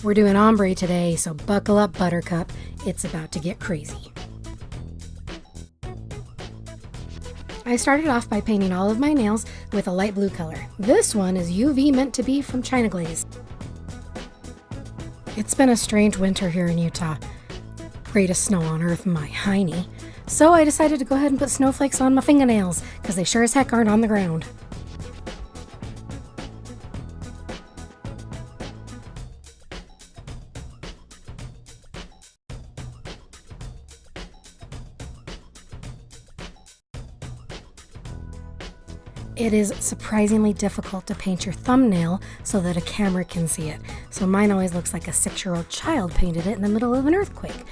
We're doing ombre today, so buckle up, Buttercup. It's about to get crazy. I started off by painting all of my nails with a light blue color. This one is UV meant to be from China Glaze. It's been a strange winter here in Utah. Greatest snow on earth, my hiney. So I decided to go ahead and put snowflakes on my fingernails, because they sure as heck aren't on the ground. It is surprisingly difficult to paint your thumbnail so that a camera can see it. So mine always looks like a 6-year-old child painted it in the middle of an earthquake.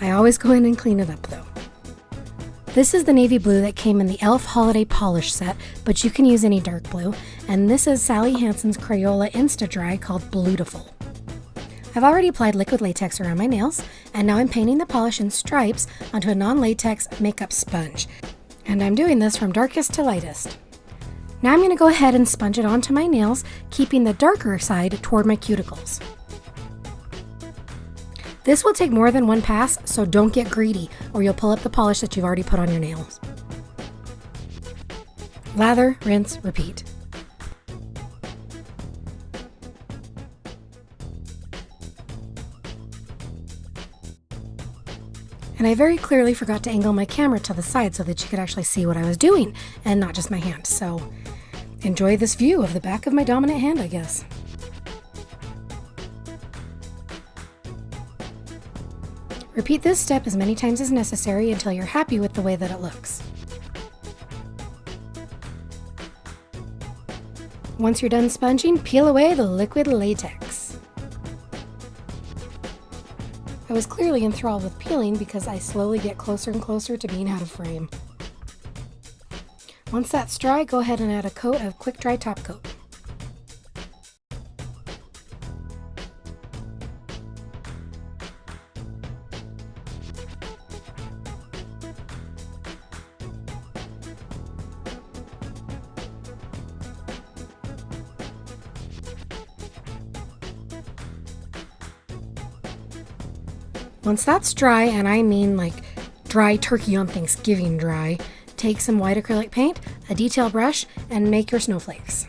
I always go in and clean it up though. This is the navy blue that came in the Elf Holiday Polish set, but you can use any dark blue. And this is Sally Hansen's Crayola InstaDri called Bluetiful. I've already applied liquid latex around my nails, and now I'm painting the polish in stripes onto a non-latex makeup sponge. And I'm doing this from darkest to lightest. Now I'm going to go ahead and sponge it onto my nails, keeping the darker side toward my cuticles. This will take more than one pass, so don't get greedy or you'll pull up the polish that you've already put on your nails. Lather, rinse, repeat. And I very clearly forgot to angle my camera to the side so that you could actually see what I was doing and not just my hand. So enjoy this view of the back of my dominant hand, I guess. Repeat this step as many times as necessary until you're happy with the way that it looks. Once you're done sponging, peel away the liquid latex. I was clearly enthralled with peeling because I slowly get closer and closer to being out of frame. Once that's dry, go ahead and add a coat of quick dry top coat. Once that's dry, and I mean like dry turkey on Thanksgiving dry, take some white acrylic paint, a detail brush, and make your snowflakes.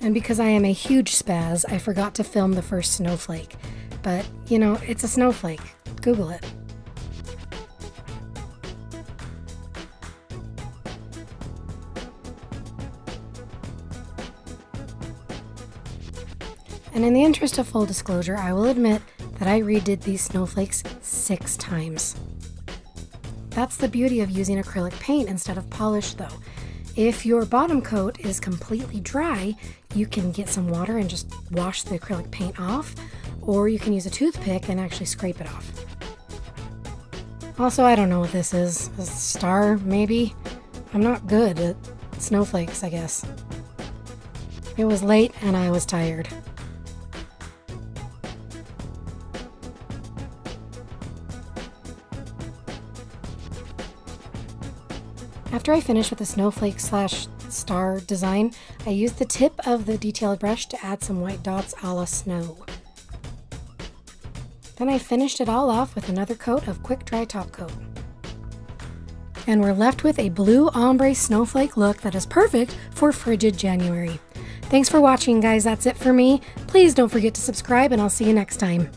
And because I am a huge spaz, I forgot to film the first snowflake. But, you know, it's a snowflake. Google it. And in the interest of full disclosure, I will admit that I redid these snowflakes 6 times. That's the beauty of using acrylic paint instead of polish though. If your bottom coat is completely dry, you can get some water and just wash the acrylic paint off, or you can use a toothpick and actually scrape it off. Also, I don't know what this is. A star, maybe? I'm not good at snowflakes, I guess. It was late and I was tired. After I finish with the snowflake / star design, I used the tip of the detailed brush to add some white dots a la snow. Then I finished it all off with another coat of quick dry top coat. And we're left with a blue ombre snowflake look that is perfect for frigid January. Thanks for watching, guys. That's it for me. Please don't forget to subscribe, and I'll see you next time.